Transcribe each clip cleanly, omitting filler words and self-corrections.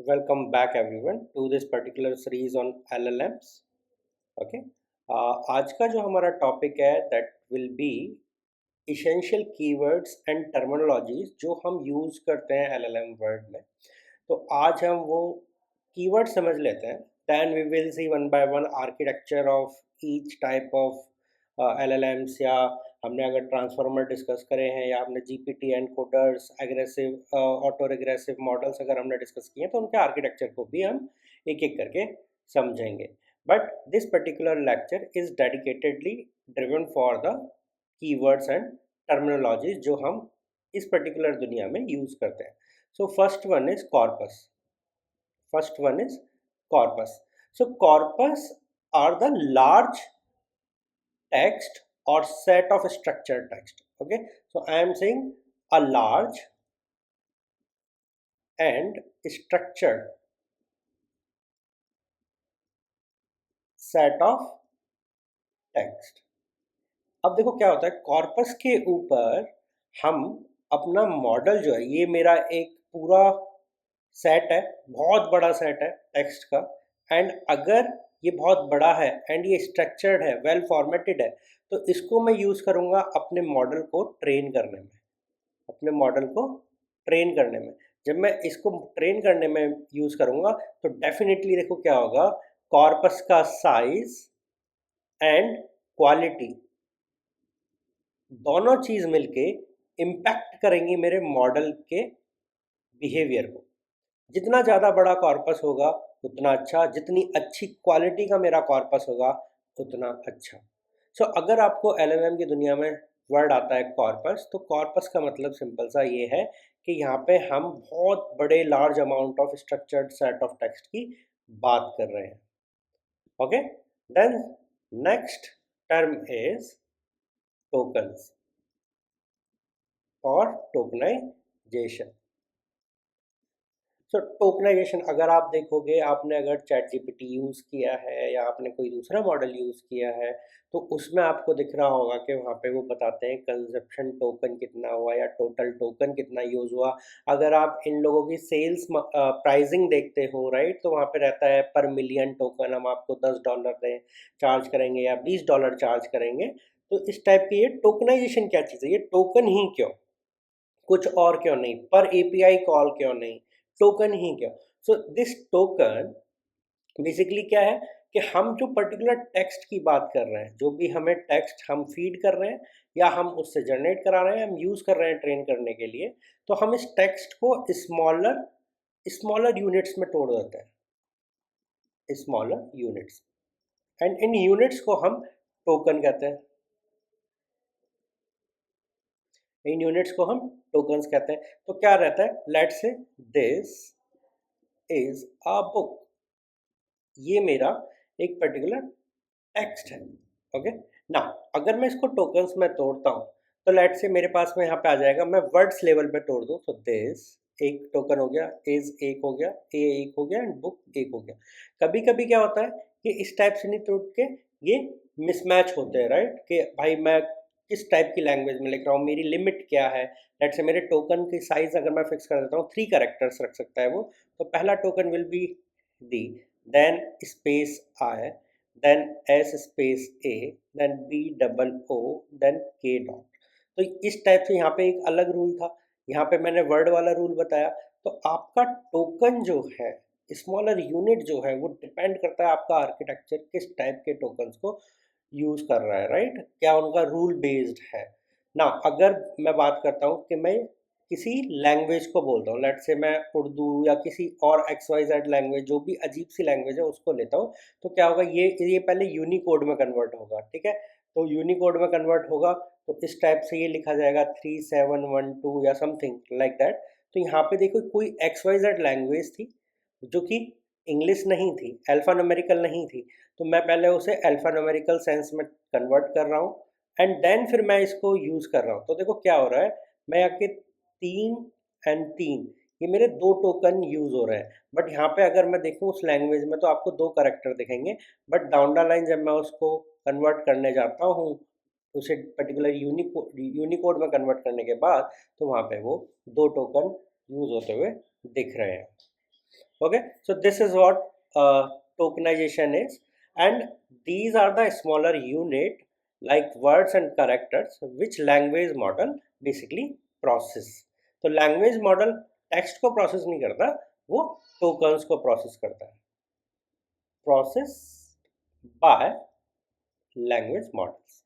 Welcome back everyone to this particular series on LLMs. Okay. आज का जो हमारा टॉपिक है that will be essential keywords and terminologies जो हम यूज़ करते हैं LLM वर्ड में. तो आज हम वो कीवर्ड समझ लेते हैं. Then we will see one by one architecture of each type of LLMs, या हमने अगर ट्रांसफॉर्मर डिस्कस करे हैं या हमने GPT encoders aggressive auto regressive models अगर हमने डिस्कस किए हैं तो उनके आर्किटेक्चर को भी हम एक एक करके समझेंगे. But this particular lecture is dedicatedly driven for the keywords and terminologies जो हम इस पर्टिकुलर दुनिया में यूज करते हैं. So first one is corpus. First one is corpus. So corpus are the large text or set of structured text. Okay, so I am saying a large and structured set of text. अब देखो क्या होता है, corpus के ऊपर हम अपना model जो है, ये मेरा एक पूरा सेट है, बहुत बड़ा सेट है टेक्स्ट का. एंड अगर ये बहुत बड़ा है एंड ये स्ट्रक्चर्ड है, वेल फॉर्मेटेड है, तो इसको मैं यूज़ करूँगा अपने मॉडल को ट्रेन करने में. अपने मॉडल को ट्रेन करने में जब मैं इसको ट्रेन करने में यूज़ करूँगा तो डेफिनेटली देखो क्या होगा, कॉर्पस का साइज एंड क्वालिटी दोनों चीज़ मिलके इम्पैक्ट करेंगी मेरे मॉडल के बिहेवियर को. जितना ज़्यादा बड़ा कॉर्पस होगा उतना अच्छा, जितनी अच्छी क्वालिटी का मेरा कॉर्पस होगा उतना अच्छा. सो अगर आपको एलएलएम की दुनिया में वर्ड आता है कॉर्पस, तो कॉर्पस का मतलब सिंपल सा ये है कि यहाँ पे हम बहुत बड़े large amount of structured set of text की बात कर रहे हैं. Okay, then next term is tokens और टोकनाइजेशन. सो टोकनाइजेशन अगर आप देखोगे, आपने अगर चैट जीपीटी यूज़ किया है या आपने कोई दूसरा मॉडल यूज़ किया है, तो उसमें आपको दिख रहा होगा कि वहाँ पे वो बताते हैं कंजप्शन टोकन कितना हुआ या टोटल टोकन कितना यूज़ हुआ. अगर आप इन लोगों की सेल्स प्राइसिंग देखते हो, राइट, तो वहाँ पे रहता है पर मिलियन टोकन हम आपको $10 दें चार्ज करेंगे या $20 चार्ज करेंगे. तो इस टाइप की ये टोकनाइजेशन क्या चीज़ है, ये टोकन ही क्यों, कुछ और क्यों नहीं, पर एपीआई कॉल क्यों नहीं, टोकन ही क्यों. सो दिस टोकन बेसिकली क्या है कि हम जो पर्टिकुलर टेक्स्ट की बात कर रहे हैं, जो भी हमें टेक्स्ट हम फीड कर रहे हैं या हम उससे जनरेट करा रहे हैं, हम यूज़ कर रहे हैं ट्रेन करने के लिए, तो हम इस टेक्स्ट को स्मॉलर स्मॉलर यूनिट्स में तोड़ देते हैं, smaller units. And in units को हम टोकन कहते हैं, इन यूनिट्स को हम टोकन्स कहते हैं. तो क्या रहता है, let's say this is a book, ये मेरा एक पर्टिकुलर टेक्स्ट है. ओके, ना अगर मैं इसको टोकन्स में तोड़ता हूँ तो लेट से मेरे पास में यहाँ पे आ जाएगा, मैं वर्ड्स लेवल पे तोड़ दूँ तो दिस एक टोकन हो गया, इज एक हो गया, ए एक हो गया एंड बुक एक हो गया. कभी कभी क्या होता है कि इस टाइप से नहीं तोड़ के ये मिसमैच होते हैं, राइट, कि भाई मैं किस टाइप की लैंग्वेज में लिख रहा हूँ, मेरी लिमिट क्या है. लेट से मेरे टोकन की साइज अगर मैं फिक्स कर देता हूँ 3 कैरेक्टर्स रख सकता है वो, तो पहला token will be D, then space I, then S space A, then B double O, then K dot. तो इस टाइप से यहाँ पे एक अलग रूल था, यहाँ पे मैंने वर्ड वाला रूल बताया. तो आपका टोकन जो है, स्मॉलर यूनिट जो है, वो डिपेंड करता है आपका आर्किटेक्चर किस टाइप के टोकन्स को यूज़ कर रहा है, राइट, क्या उनका रूल बेस्ड है ना. अगर मैं बात करता हूँ कि मैं किसी लैंग्वेज को बोलता हूँ, लेट से मैं उर्दू या किसी और एक्स वाई जेड लैंग्वेज, जो भी अजीब सी लैंग्वेज है उसको लेता हूँ, तो क्या होगा, ये पहले यूनिकोड में कन्वर्ट होगा, ठीक है. तो यूनिकोड में कन्वर्ट होगा तो इस टाइप से ये लिखा जाएगा 3712 या समथिंग लाइक दैट. तो यहाँ पे देखो कोई एक्स वाई जेड लैंग्वेज थी जो कि इंग्लिश नहीं थी, अल्फा न्यूमेरिकल नहीं थी, तो मैं पहले उसे अल्फा न्यूमेरिकल सेंस में कन्वर्ट कर रहा हूँ एंड देन फिर मैं इसको यूज़ कर रहा हूँ. तो देखो क्या हो रहा है, मैं यहाँ के 3 एंड 3, ये मेरे 2 टोकन यूज़ हो रहे हैं. बट यहाँ पे अगर मैं देखूँ उस लैंग्वेज में तो आपको 2 करेक्टर दिखेंगे, बट डाउन द लाइन जब मैं उसको कन्वर्ट करने जाता हूँ उसे पर्टिकुलर यूनिकोड में कन्वर्ट करने के बाद, तो वहाँ पे वो 2 टोकन यूज़ होते हुए दिख रहे हैं. Okay, so this is what tokenization is, and these are the smaller unit like words and characters which language model basically process. तो language model text को process नहीं करता, वो tokens को process करता है, process by language models.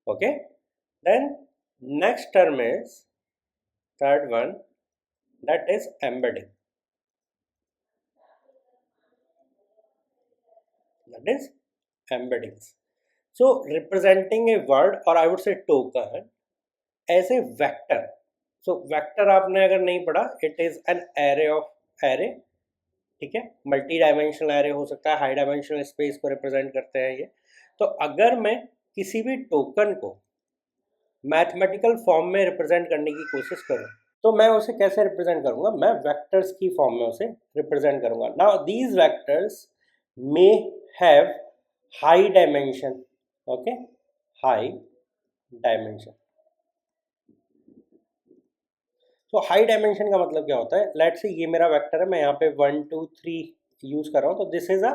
Okay, then next term is third one, that is embedding. That is embeddings. So representing a word, or I would say token, as a vector. So vector आपने अगर नहीं पढ़ा, it is an array of array. ठीक है, multi dimensional array हो सकता है, high dimensional space को रिप्रेजेंट करते हैं ये. तो अगर मैं किसी भी टोकन को मैथमेटिकल फॉर्म में रिप्रेजेंट करने की कोशिश करूं, तो मैं उसे कैसे रिप्रेजेंट करूंगा? मैं वेक्टर्स की फॉर्म में उसे रिप्रेजेंट करूंगा. Now these vectors may have high dimension. Okay, high dimension. तो हाई डायमेंशन का मतलब क्या होता है? लेट से ये मेरा वेक्टर है, मैं यहाँ पे 1 2 3 यूज कर रहा हूँ, तो this is a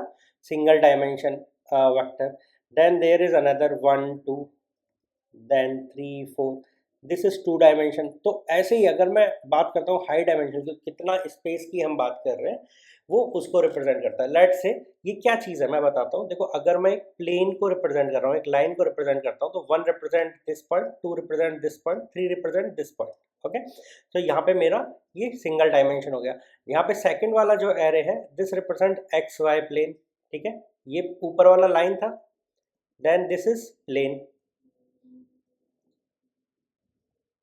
single dimension vector. Then there is another 1 2 then 3 4, this is 2 dimension. तो ऐसे ही अगर मैं बात करता हूँ हाई डायमेंशन, तो कितना स्पेस की हम बात कर रहे हैं, वो उसको रिप्रेजेंट करता है. लेट से ये क्या चीज़ है मैं बताता हूँ. देखो, अगर मैं एक प्लेन को रिप्रेजेंट कर रहा हूँ, एक लाइन को रिप्रेजेंट करता हूँ, तो 1 represent this point, 2 represent this point, 3 represent this point. Okay, तो यहाँ पे मेरा ये सिंगल डायमेंशन हो गया. यहाँ पे सेकंड वाला जो एरे है, this represent X Y plane. ठीक है, ये ऊपर वाला लाइन था, then this is plane.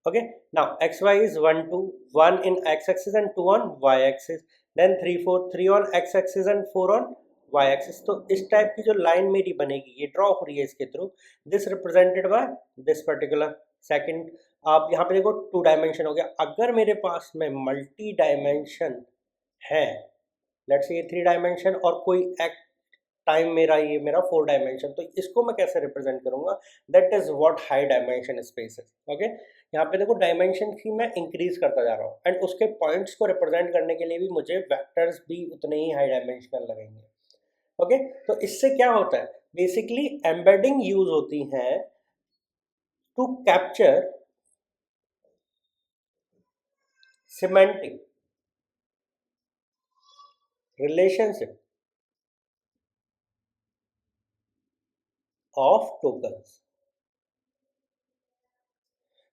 Okay, now xy is 1 2, 1 in x axis and 2 on y axis, then 3 4, 3 on x axis and 4 on y axis. तो इस टाइप की जो लाइन मेरी बनेगी, ये ड्रॉ हो रही है इसके through, this represented by this particular second. आप यहाँ पे देखो 2 डायमेंशन हो गया. अगर मेरे पास में मल्टी डायमेंशन है, लेट्स से ये 3 डायमेंशन और कोई एक टाइम मेरा ये मेरा 4 डायमेंशन, तो इसको मैं कैसे रिप्रेजेंट करूंगा? That is what high dimension space है. ओके, यहाँ पे देखो डायमेंशन की मैं इंक्रीज करता जा रहा हूँ, एंड उसके पॉइंट्स को रिप्रेजेंट करने के लिए भी मुझे वेक्टर्स भी उतने ही हाई डायमेंशनल लगेंगे. ओके, तो इससे क्या होता है? बेसिकली एम्बेडिंग यूज होती है to capture semantic relationship of tokens.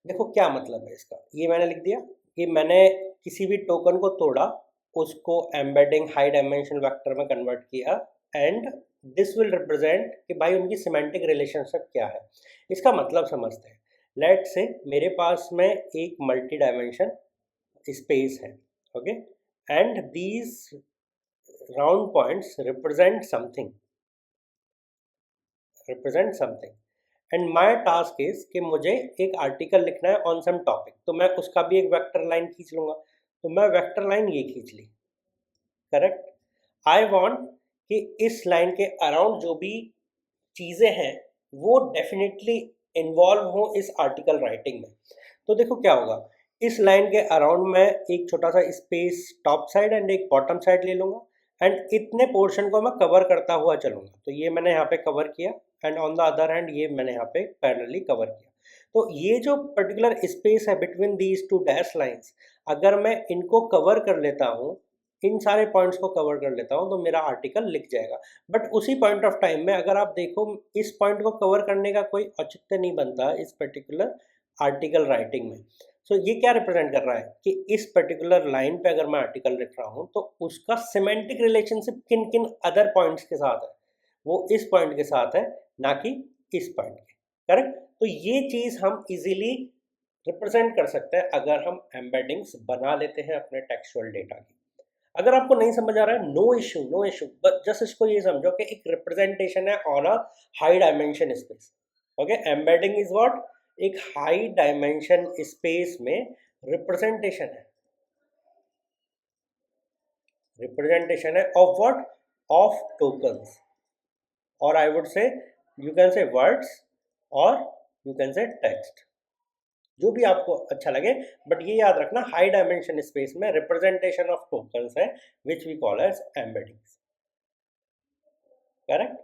देखो क्या मतलब है इसका, ये मैंने लिख दिया कि मैंने किसी भी टोकन को तोड़ा, उसको एम्बेडिंग हाई डायमेंशन वेक्टर में कन्वर्ट किया, एंड दिस विल रिप्रेजेंट कि भाई उनकी सिमेंटिक रिलेशनशिप क्या है. इसका मतलब समझते हैं. लेट से मेरे पास में एक मल्टी डायमेंशन स्पेस है. Okay, and these round points represent something, and my task is कि मुझे एक आर्टिकल लिखना है ऑन सम टॉपिक, तो मैं उसका भी एक वेक्टर लाइन खींच लूंगा. तो मैं वेक्टर लाइन ये खींच ली, करेक्ट. आई वांट कि इस लाइन के अराउंड जो भी चीज़ें हैं वो डेफिनेटली इन्वॉल्व हो इस आर्टिकल राइटिंग में. तो देखो क्या होगा, इस लाइन के अराउंड मैं एक छोटा सा स्पेस टॉप साइड एंड एक बॉटम साइड ले लूँगा, एंड इतने पोर्शन को मैं कवर करता हुआ चलूँगा. तो ये मैंने यहाँ पे कवर किया, and on the other hand ये मैंने यहाँ पे पैरेलली कवर किया. तो ये जो पर्टिकुलर स्पेस है between these two dash lines, अगर मैं इनको कवर कर लेता हूँ, इन सारे पॉइंट्स को कवर कर लेता हूँ, तो मेरा आर्टिकल लिख जाएगा. बट उसी पॉइंट ऑफ टाइम में अगर आप देखो, इस पॉइंट को कवर करने का कोई औचित्य नहीं बनता इस पर्टिकुलर आर्टिकल राइटिंग में. सो ये क्या रिप्रेजेंट कर रहा है कि इस पर्टिकुलर लाइन पे अगर मैं आर्टिकल लिख रहा हूँ, तो उसका सिमेंटिक रिलेशनशिप किन किन अदर पॉइंट्स के साथ है, वो इस पॉइंट के साथ है, ना कि इस पॉइंट के. करेक्ट. तो ये चीज़ हम इजीली रिप्रेजेंट कर सकते हैं अगर हम एम्बेडिंग्स बना लेते हैं अपने टेक्सचुअल डेटा की. अगर आपको नहीं समझ आ रहा है, no issue, no issue, but just इसको ये समझो कि एक रिप्रेजेंटेशन है on a high dimension space. Okay, embedding is what, एक हाई डायमेंशन स्पेस में रिप्रेजेंटेशन है, ऑफ व्हाट, ऑफ टोकन्स, और I would say you can say words और यू कैन से टेक्स्ट. जो भी आपको अच्छा लगे, बट ये याद रखना हाई डायमेंशन स्पेस में रिप्रेजेंटेशन ऑफ टोकन्स है which we call as embeddings. Correct?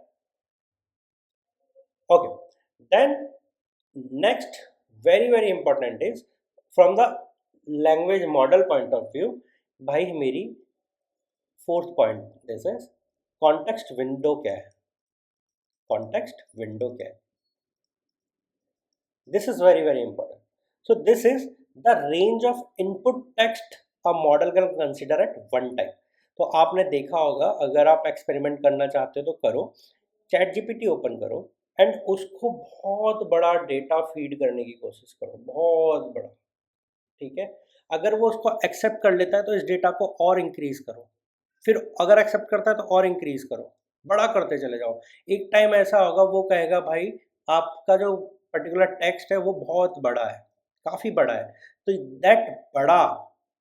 Okay, then next very important is from the language model point of view, भाई मेरी fourth point this is context window क्या है। Context window क्या है? This is very important. So this is the range of input text a model can consider at one time. तो आपने देखा होगा, अगर आप एक्सपेरिमेंट करना चाहते हो तो करो, चैट जीपीटी ओपन करो एंड उसको बहुत बड़ा डेटा फीड करने की कोशिश करो, बहुत बड़ा। ठीक है, अगर वो उसको एक्सेप्ट कर लेता है तो इस डेटा को और इंक्रीज करो, फिर अगर एक्सेप्ट करता है तो और इंक्रीज करो, बड़ा करते चले जाओ। एक टाइम ऐसा होगा वो कहेगा भाई आपका जो पर्टिकुलर टेक्स्ट है वो बहुत बड़ा है, काफ़ी बड़ा है। तो दैट बड़ा,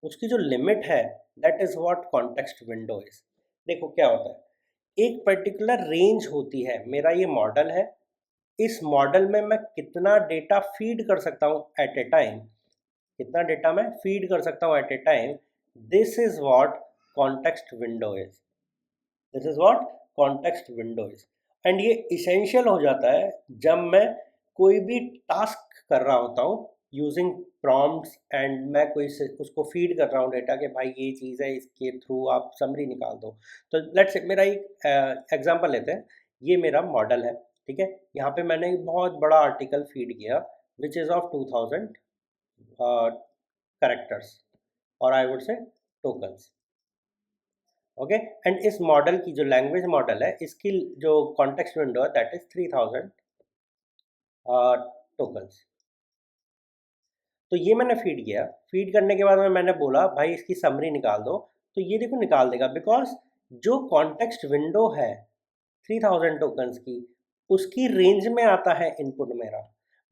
उसकी जो लिमिट है, that is what context window is. देखो क्या होता है, एक पर्टिकुलर रेंज होती है, मेरा ये मॉडल है, इस मॉडल में मैं कितना डेटा फीड कर सकता हूँ एट ए टाइम, कितना डेटा मैं फीड कर सकता हूँ at a time, this is what context window is. This is what context window is. And ये इसेंशियल हो जाता है जब मैं कोई भी टास्क कर रहा होता हूँ यूजिंग प्रॉम्प्ट्स एंड मैं कोई से उसको फीड कर रहा हूँ डेटा कि भाई ये चीज़ है, इसके थ्रू आप समरी निकाल दो। तो लेट्स से मेरा एक एग्जांपल लेते हैं, ये मेरा मॉडल है, ठीक है, यहाँ पे मैंने एक बहुत बड़ा आर्टिकल फीड किया विच इज़ ऑफ 2000 करेक्टर्स और आई वुड से टोकन्स। ओके, एंड इस मॉडल की जो लैंग्वेज मॉडल है, इसकी जो कॉन्टेक्स्ट विंडो है दैट इज 3000 टोकन्स। तो ये मैंने फीड किया, फीड करने के बाद में मैंने बोला भाई इसकी समरी निकाल दो, तो ये देखो निकाल देगा, बिकॉज जो कॉन्टेक्स्ट विंडो है 3000 टोकन्स की, उसकी रेंज में आता है इनपुट मेरा।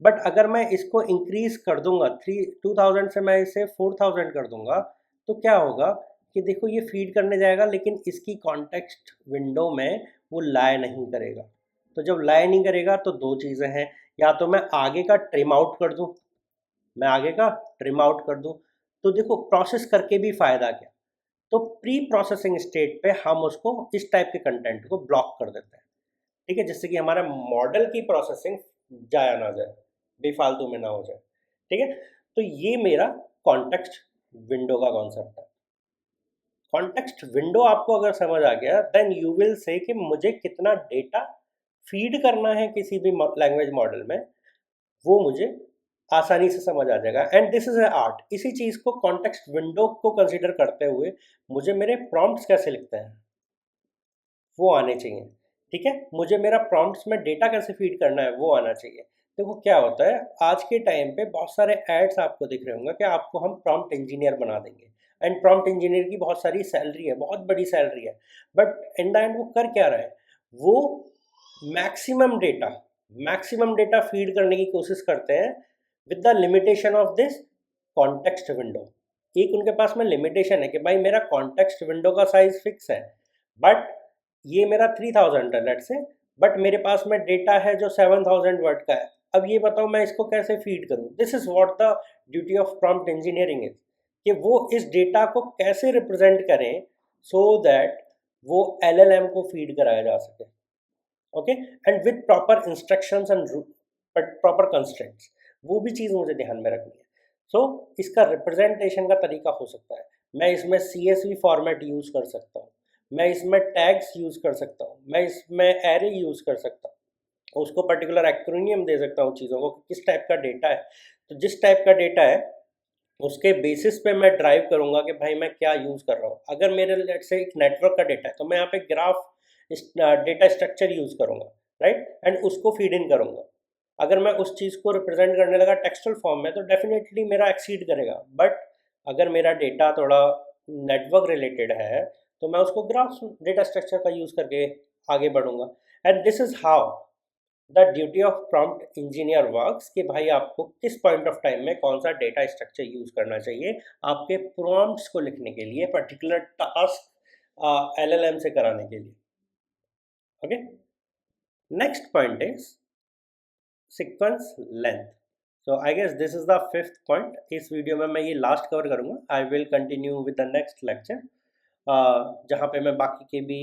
बट अगर मैं इसको इंक्रीज कर दूंगा 2000 से मैं इसे 4000 कर दूंगा, तो क्या होगा कि देखो ये फीड करने जाएगा लेकिन इसकी कॉन्टेक्स्ट विंडो में वो लाई नहीं करेगा। तो जब लाई नहीं करेगा तो दो चीज़ें हैं, या तो मैं आगे का ट्रिम आउट कर दूं, मैं आगे का ट्रिम आउट कर दूं, तो देखो प्रोसेस करके भी फ़ायदा क्या। तो प्री प्रोसेसिंग स्टेट पे हम उसको इस टाइप के कंटेंट को ब्लॉक कर देते हैं, ठीक है, जिससे कि हमारा मॉडल की प्रोसेसिंग जाया ना जाए, बेफालतू में ना हो जाए। ठीक है, तो ये मेरा कॉन्टेक्स्ट विंडो का कॉन्सेप्ट है। कॉन्टेक्स्ट विंडो आपको अगर समझ आ गया, देन यू विल से कि मुझे कितना डेटा फीड करना है किसी भी लैंग्वेज मॉडल में, वो मुझे आसानी से समझ आ जाएगा। And this is a art. इसी चीज़ को कॉन्टेक्स्ट विंडो को कंसीडर करते हुए मुझे मेरे प्रॉम्प्ट्स कैसे लिखते हैं वो आने चाहिए। ठीक है, मुझे मेरा प्रॉम्प्ट्स में डेटा कैसे फीड करना है वो आना चाहिए। देखो क्या होता है, आज के टाइम पे बहुत सारे एड्स आपको दिख रहे होंगे कि आपको हम प्रॉम्प्ट इंजीनियर बना देंगे, एंड प्रॉम्प्ट इंजीनियर की बहुत सारी सैलरी है, बहुत बड़ी सैलरी है, बट इन द एंड वो कर क्या रहा है, वो maximum data maximum data feed करने की कोशिश करते हैं with the limitation of this context window. एक उनके पास में लिमिटेशन है कि भाई मेरा कॉन्टेक्स्ट विंडो का साइज फिक्स है, बट ये मेरा 3000 है लेट से, बट मेरे पास में डेटा है जो 7000 वर्ड का है। अब ये बताओ मैं इसको कैसे फीड करूं। This is what the duty of prompt engineering is, कि वो इस डेटा को कैसे रिप्रेजेंट करें सो दैट वो एलएलएम को फीड कराया जा सके। Okay, and with proper instructions and proper constraints, वो भी चीज़ मुझे ध्यान में रखनी है। सो इसका रिप्रेजेंटेशन का तरीका हो सकता है, मैं इसमें CSV फॉर्मेट यूज़ कर सकता हूँ, मैं इसमें टैग्स यूज़ कर सकता हूँ, मैं इसमें एरे यूज़ कर सकता हूँ, उसको पर्टिकुलर एक्रोनियम दे सकता हूँ चीज़ों को, किस टाइप का डेटा है। तो जिस टाइप का डेटा है उसके बेसिस पे मैं ड्राइव करूँगा कि भाई मैं क्या यूज़ कर रहा हूँ। अगर मेरे लेट से एक नेटवर्क का डेटा है तो मैं यहाँ पे ग्राफ डेटा स्ट्रक्चर यूज़ करूँगा, राइट, एंड उसको फीड इन करूँगा। अगर मैं उस चीज़ को रिप्रेजेंट करने लगा टेक्सचुअल फॉर्म में तो डेफिनेटली मेरा एक्सीड करेगा, बट अगर मेरा डेटा थोड़ा नेटवर्क रिलेटेड है तो मैं उसको ग्राफ डेटा स्ट्रक्चर का यूज़ करके आगे बढ़ूंगा। And this is how the duty of prompt engineer works, कि भाई आपको किस पॉइंट ऑफ टाइम में कौन सा डेटा स्ट्रक्चर यूज़ करना चाहिए आपके प्रॉम्प्ट्स को लिखने के लिए, पर्टिकुलर टास्क LLM से कराने के लिए। Okay, next point is sequence length. So I guess this is the fifth point. इस वीडियो में मैं ये लास्ट कवर करूंगा। I will continue with the next lecture, जहाँ पे मैं बाकी के भी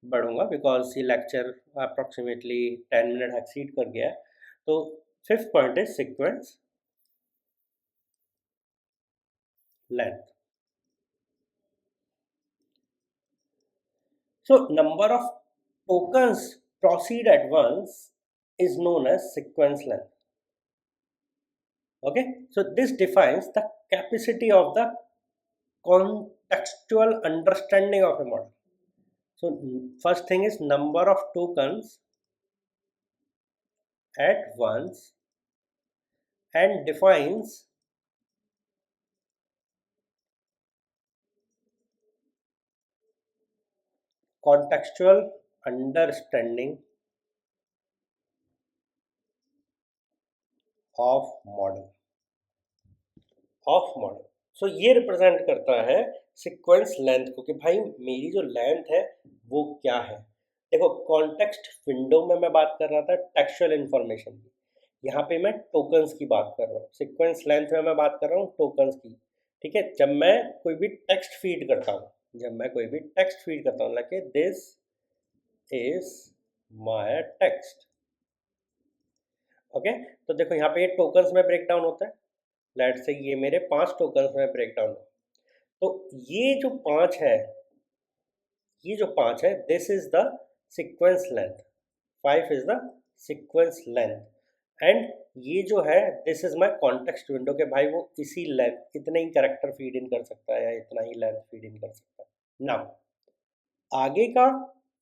बढ़ूंगा, बिकॉज ये लेक्चर अप्रोक्सीमेटली 10 मिनट एक्सीड कर गया है। तो fifth point is sequence length. So number of tokens proceed at once is known as sequence length. Okay, so this defines the capacity of the contextual understanding of a model. So first thing is number of tokens at once, and defines contextual understanding of model. सो ये represent करता है sequence length को, कि भाई मेरी जो length है वो क्या है। देखो, कॉन्टेक्स्ट विंडो में मैं बात कर रहा था टेक्सचुअल इंफॉर्मेशन की, यहाँ पे मैं टोकन्स की बात कर रहा हूँ। सीक्वेंस लेंथ में मैं बात कर रहा हूँ टोकन्स की। ठीक है, जब मैं कोई भी टेक्स्ट फीड करता हूँ, like this is my text. Okay, तो देखो यहाँ पे ये टोकन्स में ब्रेक डाउन होता है। लेट से ये मेरे 5 टोकन्स में ब्रेक डाउन हो, तो ये जो पांच है this is the sequence length, 5 is the sequence length, and ये जो है this is my context window, के भाई वो इसी लेंथ, इतने ही कैरेक्टर फीड इन कर सकता है या इतना ही लेंथ फीड इन कर सकता है। नाउ आगे का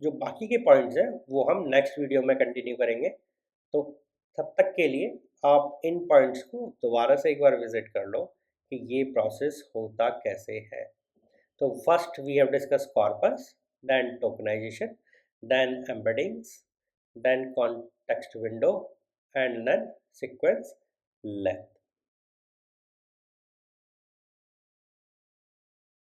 जो बाकी के पॉइंट्स हैं वो हम नेक्स्ट वीडियो में कंटिन्यू करेंगे। तो तब तक के लिए आप इन पॉइंट्स को दोबारा से एक बार विजिट कर लो कि ये प्रोसेस होता कैसे है। तो first we have discuss corpus, then tokenization, then embeddings, then context window, and then sequence length.